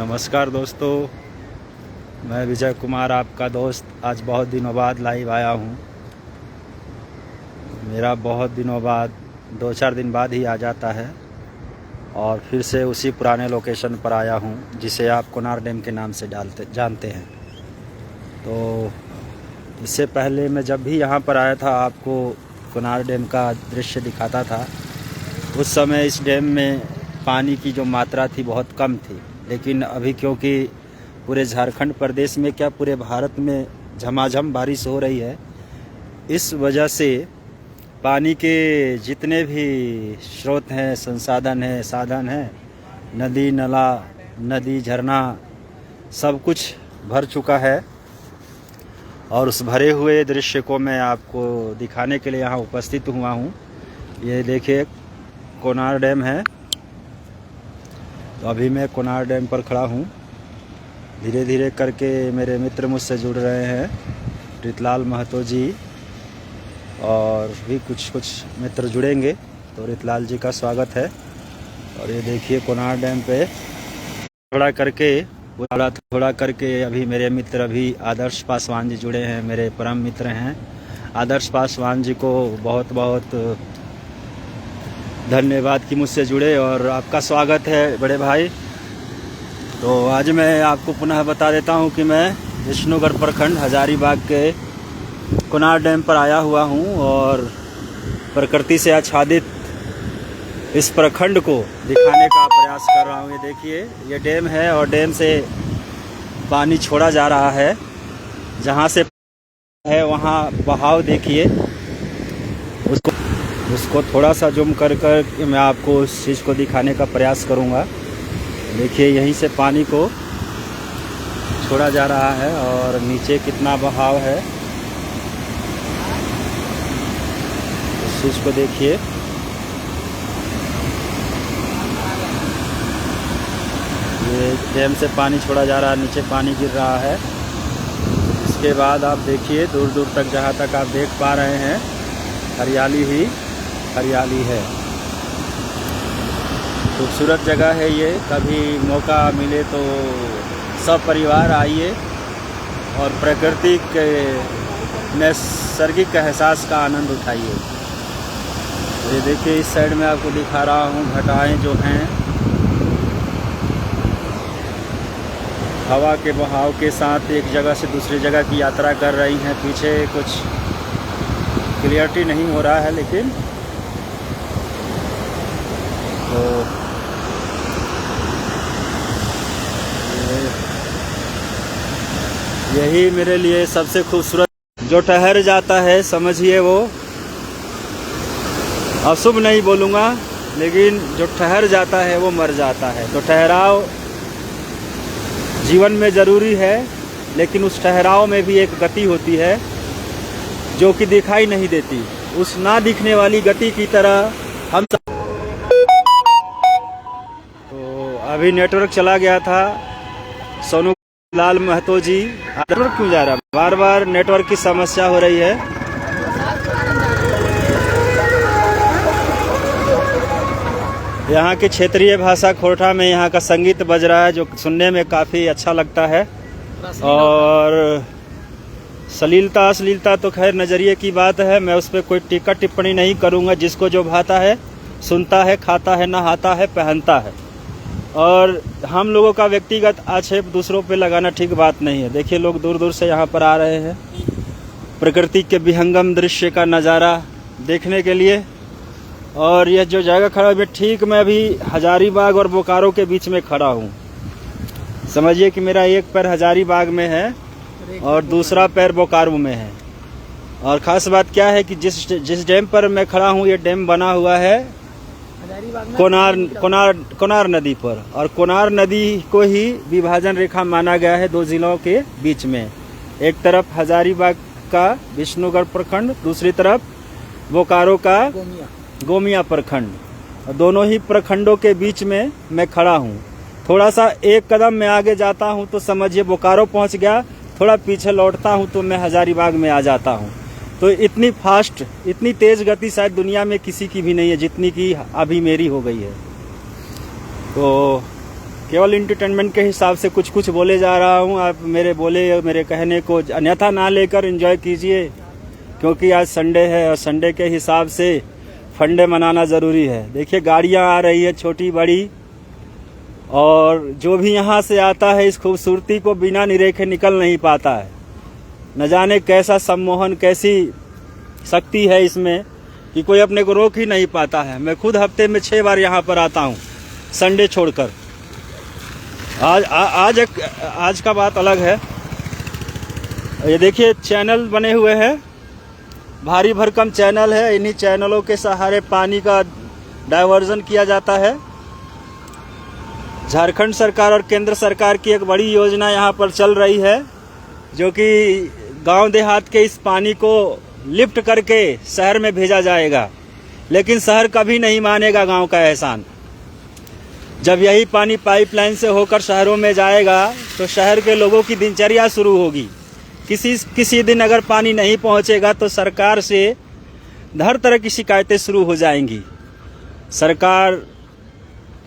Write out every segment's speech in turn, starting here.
नमस्कार दोस्तों, मैं विजय कुमार आपका दोस्त आज बहुत दिनों बाद लाइव आया हूँ। मेरा बहुत दिनों बाद 2-4 दिन बाद ही आ जाता है और फिर से उसी पुराने लोकेशन पर आया हूँ जिसे आप कोनार डैम के नाम से जानते हैं। तो इससे पहले मैं जब भी यहाँ पर आया था आपको कोनार डैम का दृश्य दिखाता था। उस समय इस डैम में पानी की जो मात्रा थी बहुत कम थी, लेकिन अभी क्योंकि पूरे झारखंड प्रदेश में क्या पूरे भारत में झमाझम बारिश हो रही है, इस वजह से पानी के जितने भी स्रोत हैं, संसाधन हैं, साधन हैं, नदी नाला, नदी झरना सब कुछ भर चुका है। और उस भरे हुए दृश्य को मैं आपको दिखाने के लिए यहाँ उपस्थित हुआ हूँ। ये देखिए कोनार डैम है। तो अभी मैं कोनार डैम पर खड़ा हूँ। धीरे धीरे करके मेरे मित्र मुझसे जुड़ रहे हैं, रितलाल महतो जी और भी कुछ मित्र जुड़ेंगे। तो रितलाल जी का स्वागत है। और ये देखिए कोनार डैम पे थोड़ा करके अभी मेरे मित्र अभी आदर्श पासवान जी जुड़े हैं, मेरे परम मित्र हैं। आदर्श पासवान जी को बहुत बहुत धन्यवाद कि मुझसे जुड़े और आपका स्वागत है बड़े भाई। तो आज मैं आपको पुनः बता देता हूं कि मैं विष्णुगढ़ प्रखंड हजारीबाग के कोनार डैम पर आया हुआ हूं और प्रकृति से आच्छादित इस प्रखंड को दिखाने का प्रयास कर रहा हूं। ये देखिए ये डैम है और डैम से पानी छोड़ा जा रहा है। जहां से है वहां बहाव देखिए, उसको थोड़ा सा जूम कर मैं आपको उस चीज़ को दिखाने का प्रयास करूंगा। देखिए यहीं से पानी को छोड़ा जा रहा है और नीचे कितना बहाव है उस चीज़ को देखिए। ये डैम से पानी छोड़ा जा रहा है, नीचे पानी गिर रहा है। इसके बाद आप देखिए दूर दूर तक जहाँ तक आप देख पा रहे हैं हरियाली ही हरियाली है। खूबसूरत जगह है ये। कभी मौका मिले तो सब परिवार आइए और प्रकृति के नैसर्गिक एहसास का आनंद उठाइए। ये देखिए इस साइड में आपको दिखा रहा हूँ घटाएं जो हैं हवा के बहाव के साथ एक जगह से दूसरी जगह की यात्रा कर रही हैं। पीछे कुछ क्लियरिटी नहीं हो रहा है, लेकिन तो यही मेरे लिए सबसे खूबसूरत। जो ठहर जाता है समझिए वो अशुभ नहीं बोलूँगा, लेकिन जो ठहर जाता है वो मर जाता है। तो ठहराव जीवन में ज़रूरी है, लेकिन उस ठहराव में भी एक गति होती है जो कि दिखाई नहीं देती। उस ना दिखने वाली गति की तरह हम सब। तो अभी नेटवर्क चला गया था। सोनू लाल महतो जी, नेटवर्क क्यों जा रहा है? बार बार नेटवर्क की समस्या हो रही है। यहाँ की क्षेत्रीय भाषा खोरठा में यहाँ का संगीत बज रहा है जो सुनने में काफ़ी अच्छा लगता है। और अश्लीलता तो खैर नज़रिए की बात है, मैं उस पर कोई टीका टिप्पणी नहीं करूँगा। जिसको जो भाता है सुनता है, खाता है, नहाता है, पहनता है। और हम लोगों का व्यक्तिगत आक्षेप दूसरों पे लगाना ठीक बात नहीं है। देखिए लोग दूर दूर से यहाँ पर आ रहे हैं प्रकृति के विहंगम दृश्य का नज़ारा देखने के लिए। और यह जो जगह खड़ा है ठीक मैं अभी हजारीबाग और बोकारो के बीच में खड़ा हूँ। समझिए कि मेरा एक पैर हजारीबाग में है और दूसरा पैर बोकारो में है। और ख़ास बात क्या है कि जिस डैम पर मैं खड़ा हूँ ये डैम बना हुआ है कोनार नदी पर। और कोनार नदी को ही विभाजन रेखा माना गया है दो जिलों के बीच में। एक तरफ हजारीबाग का विष्णुगढ़ प्रखंड, दूसरी तरफ बोकारो का गोमिया प्रखंड। और दोनों ही प्रखंडों के बीच में मैं खड़ा हूँ। थोड़ा सा एक कदम मैं आगे जाता हूँ तो समझिए बोकारो पहुँच गया, थोड़ा पीछे लौटता हूँ तो मैं हजारीबाग में आ जाता हूँ। तो इतनी फास्ट, इतनी तेज़ गति शायद दुनिया में किसी की भी नहीं है जितनी की अभी मेरी हो गई है। तो केवल इंटरटेनमेंट के हिसाब से कुछ कुछ बोले जा रहा हूँ। आप मेरे कहने को अन्यथा ना लेकर एंजॉय कीजिए, क्योंकि आज संडे है और संडे के हिसाब से फंडे मनाना ज़रूरी है। देखिए गाड़ियाँ आ रही है छोटी बड़ी, और जो भी यहाँ से आता है इस खूबसूरती को बिना निरेखे निकल नहीं पाता है। न जाने कैसा सम्मोहन, कैसी शक्ति है इसमें कि कोई अपने को रोक ही नहीं पाता है। मैं खुद हफ्ते में 6 बार यहाँ पर आता हूँ, संडे छोड़कर। आज का बात अलग है। ये देखिए चैनल बने हुए हैं, भारी भरकम चैनल है। इन्हीं चैनलों के सहारे पानी का डायवर्जन किया जाता है। झारखंड सरकार और केंद्र सरकार की एक बड़ी योजना यहाँ पर चल रही है, जो कि गांव देहात के इस पानी को लिफ्ट करके शहर में भेजा जाएगा। लेकिन शहर कभी नहीं मानेगा गांव का एहसान। जब यही पानी पाइपलाइन से होकर शहरों में जाएगा तो शहर के लोगों की दिनचर्या शुरू होगी। किसी दिन अगर पानी नहीं पहुंचेगा तो सरकार से हर तरह की शिकायतें शुरू हो जाएंगी। सरकार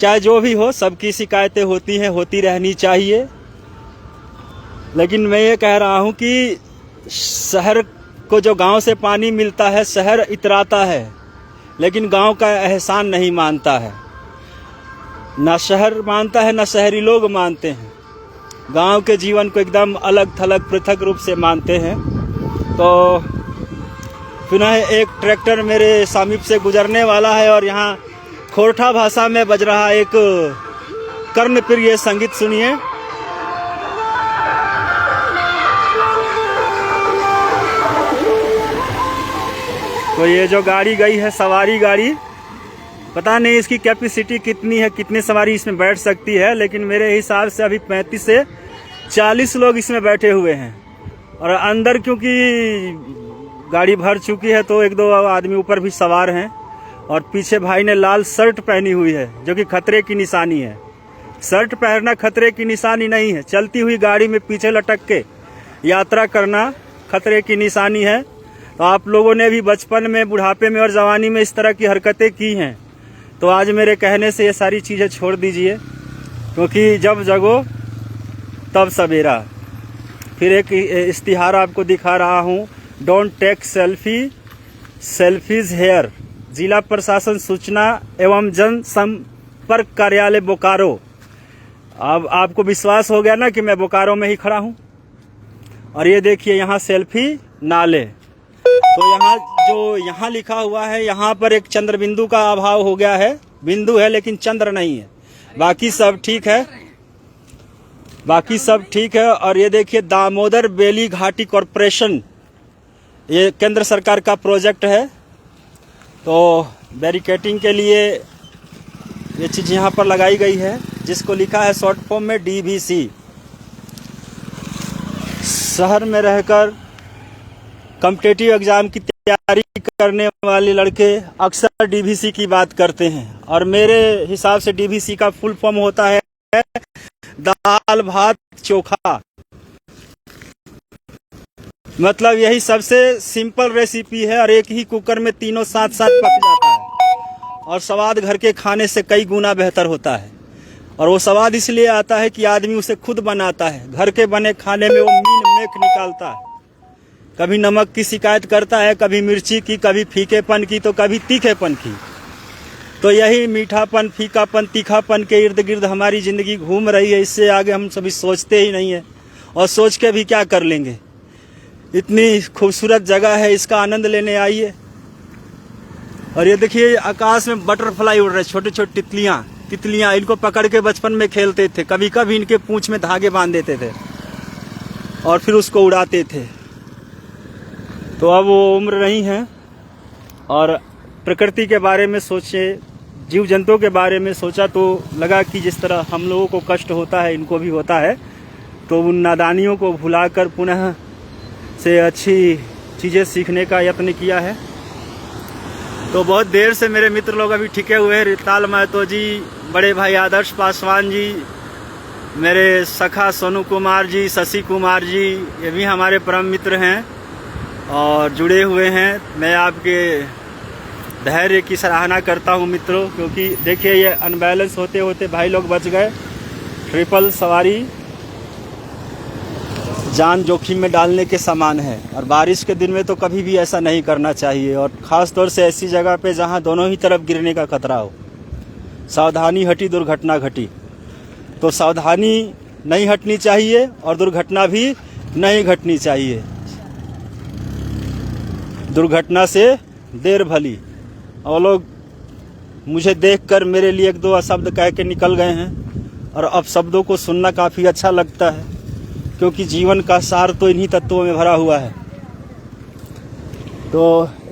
चाहे जो भी हो, सबकी शिकायतें होती हैं, होती रहनी चाहिए। लेकिन मैं ये कह रहा हूँ कि शहर को जो गांव से पानी मिलता है, शहर इतराता है, लेकिन गांव का एहसान नहीं मानता है। ना शहर मानता है, ना शहरी लोग मानते हैं। गांव के जीवन को एकदम अलग थलग पृथक रूप से मानते हैं। तो पुनः एक ट्रैक्टर मेरे समीप से गुजरने वाला है और यहाँ खोरठा भाषा में बज रहा एक कर्णप्रिय संगीत सुनिए। तो ये जो गाड़ी गई है, सवारी गाड़ी, पता नहीं इसकी कैपेसिटी कितनी है, कितनी सवारी इसमें बैठ सकती है, लेकिन मेरे हिसाब से अभी 35 से 40 लोग इसमें बैठे हुए हैं। और अंदर क्योंकि गाड़ी भर चुकी है तो 1-2 आदमी ऊपर भी सवार हैं। और पीछे भाई ने लाल शर्ट पहनी हुई है, जो कि खतरे की निशानी है। शर्ट पहनना खतरे की निशानी नहीं है, चलती हुई गाड़ी में पीछे लटक के यात्रा करना खतरे की निशानी है। तो आप लोगों ने भी बचपन में, बुढ़ापे में और जवानी में इस तरह की हरकतें की हैं, तो आज मेरे कहने से ये सारी चीज़ें छोड़ दीजिए, क्योंकि जब जगो तब सवेरा। फिर एक इश्तिहार आपको दिखा रहा हूँ, डोंट टेक सेल्फीज हेयर। जिला प्रशासन सूचना एवं जन संपर्क कार्यालय बोकारो। अब आपको विश्वास हो गया ना कि मैं बोकारो में ही खड़ा हूँ। और ये देखिए यहाँ सेल्फी ना ले। तो यहाँ जो यहाँ लिखा हुआ है, यहाँ पर एक चंद्र बिंदु का अभाव हो गया है। बिंदु है लेकिन चंद्र नहीं है, बाकी सब ठीक है, बाकी सब ठीक है। और ये देखिए दामोदर बेली घाटी कॉरपोरेशन, ये केंद्र सरकार का प्रोजेक्ट है। तो बैरिकेटिंग के लिए ये चीज़ यहाँ पर लगाई गई है, जिसको लिखा है शॉर्ट फॉर्म में DVC। शहर में रहकर कॉम्पिटिटिव एग्जाम की तैयारी करने वाले लड़के अक्सर DVC की बात करते हैं, और मेरे हिसाब से DVC का फुल फॉर्म होता है दाल भात चोखा। मतलब यही सबसे सिंपल रेसिपी है, और एक ही कुकर में तीनों साथ साथ पक जाता है, और स्वाद घर के खाने से कई गुना बेहतर होता है। और वो स्वाद इसलिए आता है कि आदमी उसे खुद बनाता है। घर के बने खाने में वो मीन मेख निकालता है। कभी नमक की शिकायत करता है, कभी मिर्ची की, कभी फीकेपन की, तो कभी तीखेपन की। तो यही मीठापन, फीकापन, तीखापन के इर्द गिर्द हमारी ज़िंदगी घूम रही है। इससे आगे हम सभी सोचते ही नहीं है, और सोच के भी क्या कर लेंगे। इतनी खूबसूरत जगह है, इसका आनंद लेने आइए। और ये देखिए आकाश में बटरफ्लाई उड़ रहे, छोटे छोटे तितलियाँ। इनको पकड़ के बचपन में खेलते थे, कभी कभी इनके पूंछ में धागे बांध देते थे और फिर उसको उड़ाते थे। तो अब वो उम्र नहीं है, और प्रकृति के बारे में सोचे, जीव जंतुओं के बारे में सोचा, तो लगा कि जिस तरह हम लोगों को कष्ट होता है इनको भी होता है। तो उन नादानियों को भुलाकर पुनः से अच्छी चीज़ें सीखने का यत्न किया है। तो बहुत देर से मेरे मित्र लोग अभी टिके हुए हैं। रिताल महतो जी, बड़े भाई आदर्श पासवान जी, मेरे सखा सोनू कुमार जी, शशि कुमार जी, ये भी हमारे परम मित्र हैं और जुड़े हुए हैं। मैं आपके धैर्य की सराहना करता हूं मित्रों, क्योंकि देखिए ये अनबैलेंस होते होते भाई लोग बच गए। ट्रिपल सवारी जान जोखिम में डालने के समान है और बारिश के दिन में तो कभी भी ऐसा नहीं करना चाहिए, और ख़ास तौर से ऐसी जगह पे जहां दोनों ही तरफ गिरने का खतरा हो। सावधानी हटी दुर्घटना घटी, तो सावधानी नहीं हटनी चाहिए और दुर्घटना भी नहीं घटनी चाहिए। दुर्घटना से देर भली। और लोग मुझे देखकर मेरे लिए एक दो शब्द कह के निकल गए हैं, और अब शब्दों को सुनना काफ़ी अच्छा लगता है, क्योंकि जीवन का सार तो इन्हीं तत्वों में भरा हुआ है। तो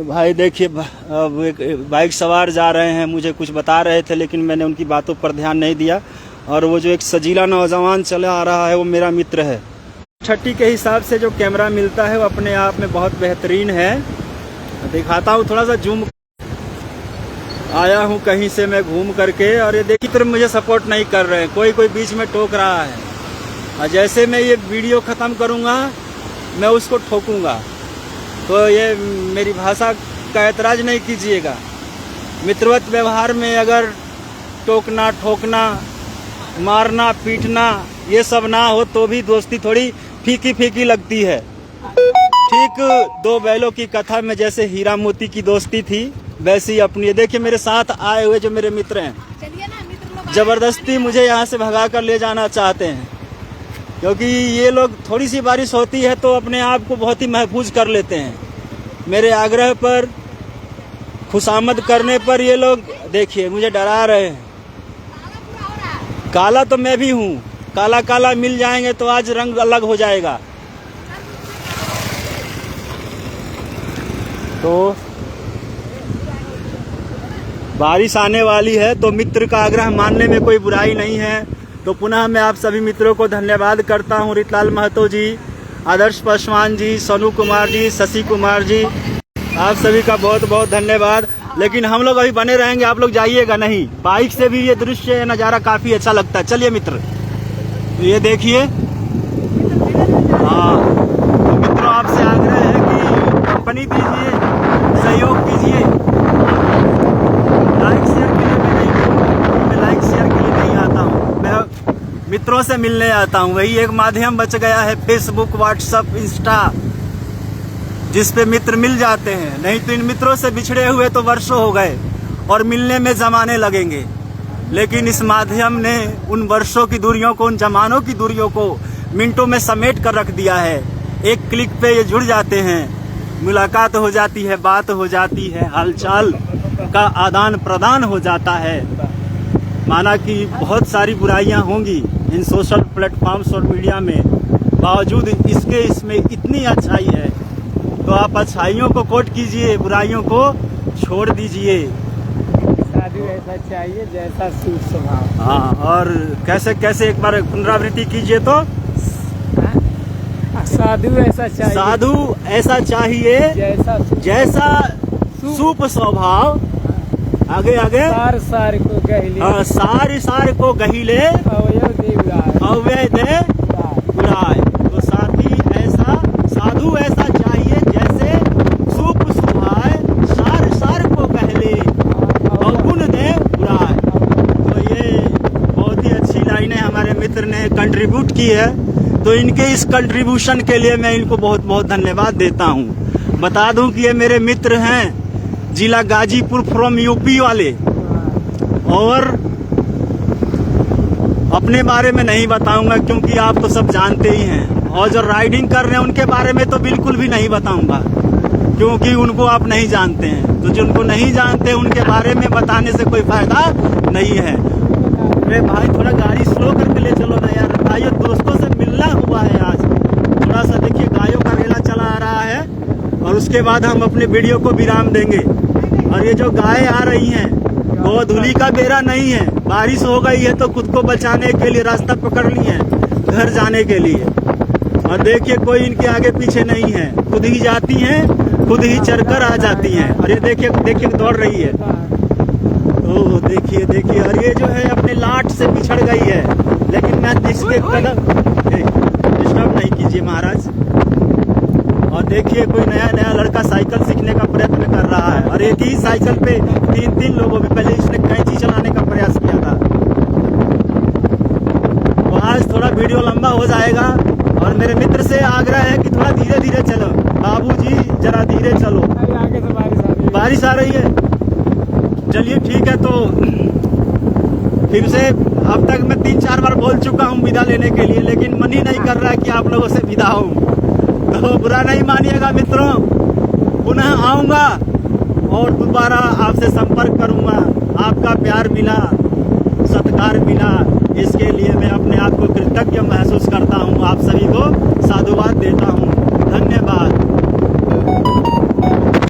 भाई देखिए, अब एक बाइक सवार जा रहे हैं, मुझे कुछ बता रहे थे लेकिन मैंने उनकी बातों पर ध्यान नहीं दिया। और वो जो एक सजीला नौजवान चला आ रहा है वो मेरा मित्र है। 30 के हिसाब से जो कैमरा मिलता है वो अपने आप में बहुत बेहतरीन है। दिखाता हूँ, थोड़ा सा जूम। आया हूँ कहीं से मैं घूम करके, और ये देखिए तो मुझे सपोर्ट नहीं कर रहे हैं, कोई बीच में टोक रहा है, और जैसे मैं ये वीडियो ख़त्म करूँगा मैं उसको ठोकूँगा। तो ये मेरी भाषा का ऐतराज़ नहीं कीजिएगा। मित्रवत व्यवहार में अगर टोकना, ठोकना, मारना, पीटना ये सब ना हो तो भी दोस्ती थोड़ी फीकी फीकी लगती है। ठीक दो बैलों की कथा में जैसे हीरा मोती की दोस्ती थी, वैसी अपनी। देखिए मेरे साथ आए हुए जो मेरे मित्र हैं, जबरदस्ती मुझे यहाँ से भगा कर ले जाना चाहते हैं, क्योंकि ये लोग थोड़ी सी बारिश होती है तो अपने आप को बहुत ही महफूज कर लेते हैं। मेरे आग्रह पर, खुशामद करने पर ये लोग देखिए मुझे डरा रहे हैं। काला तो मैं भी हूँ, काला काला मिल जाएंगे तो आज रंग अलग हो जाएगा। तो बारिश आने वाली है, तो मित्र का आग्रह मानने में कोई बुराई नहीं है। तो पुनः मैं आप सभी मित्रों को धन्यवाद करता हूँ। रितलाल महतो जी, आदर्श पासवान जी, सोनू कुमार जी, शशि कुमार जी, आप सभी का बहुत बहुत धन्यवाद। लेकिन हम लोग अभी बने रहेंगे, आप लोग जाइएगा नहीं। बाइक से भी ये दृश्य, नज़ारा काफ़ी अच्छा लगता है। चलिए मित्र, तो ये देखिए। हाँ, तो मित्रों आपसे आग्रह है कि कंपनी दीजिए, सहयोग कीजिए। लाइक शेयर के लिए मैं लाइक शेयर के लिए नहीं आता हूँ, मैं मित्रों से मिलने आता हूँ। वही एक माध्यम बच गया है, फेसबुक, व्हाट्सएप, इंस्टा, जिस पे मित्र मिल जाते हैं। नहीं तो इन मित्रों से बिछड़े हुए तो वर्षों हो गए और मिलने में जमाने लगेंगे। लेकिन इस माध्यम ने उन वर्षों की दूरियों को, उन जमानों की दूरियों को मिनटों में समेट कर रख दिया है। एक क्लिक पे ये जुड़ जाते हैं, मुलाकात हो जाती है, बात हो जाती है, हालचाल का आदान प्रदान हो जाता है। माना कि बहुत सारी बुराइयां होंगी इन सोशल प्लेटफॉर्म्स और मीडिया में, बावजूद इसके इसमें इतनी अच्छाई है। तो आप अच्छाइयों को कोट कीजिए, बुराइयों को छोड़ दीजिए। साधु ऐसा चाहिए जैसा सूर स्वभाव। हाँ, और कैसे कैसे एक बार पुनरावृत्ति कीजिए तो। साधु ऐसा चाहिए, साधु ऐसा चाहिए जैसा सूप स्वभाव। आगे आगे। सार सार को गहिले, सार सार को गहिले, अवय दे बुराए। तो साधु ऐसा चाहिए जैसे सूप सुहाए, सार सार को कहले, अवगुण दे बुराए। तो ये बहुत ही अच्छी लाइनें हमारे मित्र ने कंट्रीब्यूट की है। तो इनके इस कंट्रीब्यूशन के लिए मैं इनको बहुत बहुत धन्यवाद देता हूँ। बता दूं कि ये मेरे मित्र हैं, जिला गाजीपुर फ्रॉम यूपी वाले, और अपने बारे में नहीं बताऊंगा क्योंकि आप तो सब जानते ही हैं। और जो राइडिंग कर रहे हैं उनके बारे में तो बिल्कुल भी नहीं बताऊंगा क्योंकि उनको आप नहीं जानते हैं। तो जिनको नहीं जानते उनके बारे में बताने से कोई फायदा नहीं है। अरे भाई थोड़ा गाड़ी स्लो करके ले चलो ना यार। भाइयों दोस्तों से मिलना हुआ है आज। थोड़ा सा देखिए, गायों का रेला चला आ रहा है और उसके बाद हम अपने वीडियो को विराम देंगे। और ये जो गाय आ रही हैं वो धूली का बेरा नहीं है, बारिश हो गई है तो खुद को बचाने के लिए रास्ता पकड़ ली है घर जाने के लिए। और देखिए कोई इनके आगे पीछे नहीं है, खुद ही जाती हैं, खुद ही चढ़कर आ जाती हैं। और ये देखिए देखिए दौड़ रही है। तो देखिए देखिए, और ये जो है अपने लाट से बिछड़ गई है। लेकिन मैं इसके कदम डिस्टर्ब नहीं कीजिए महाराज। और देखिए कोई नया नया लड़का साइकिल सीखने का प्रयत्न कर रहा है और एक ही साइकिल पे तीन लोगों में पहले इसने कैंची चलाने का प्रयास किया था। वीडियो लंबा हो जाएगा। और मेरे मित्र से आग्रह है कि थोड़ा धीरे धीरे चलो, बाबूजी जरा धीरे चलो, अरे आगे से बारिश आ रही है। चलिए ठीक है, तो फिर से अब तक मैं 3-4 बार बोल चुका हूँ विदा लेने के लिए, लेकिन मन ही नहीं कर रहा है कि आप लोगों से विदा हूँ। तो बुरा नहीं मानिएगा मित्रों, पुनः आऊँगा और दोबारा आपसे संपर्क करूँगा। आपका प्यार मिला, सत्कार मिला, इसके लिए मैं अपने आप को कृतज्ञ महसूस करता हूँ। आप सभी को साधुवाद देता हूँ। धन्यवाद।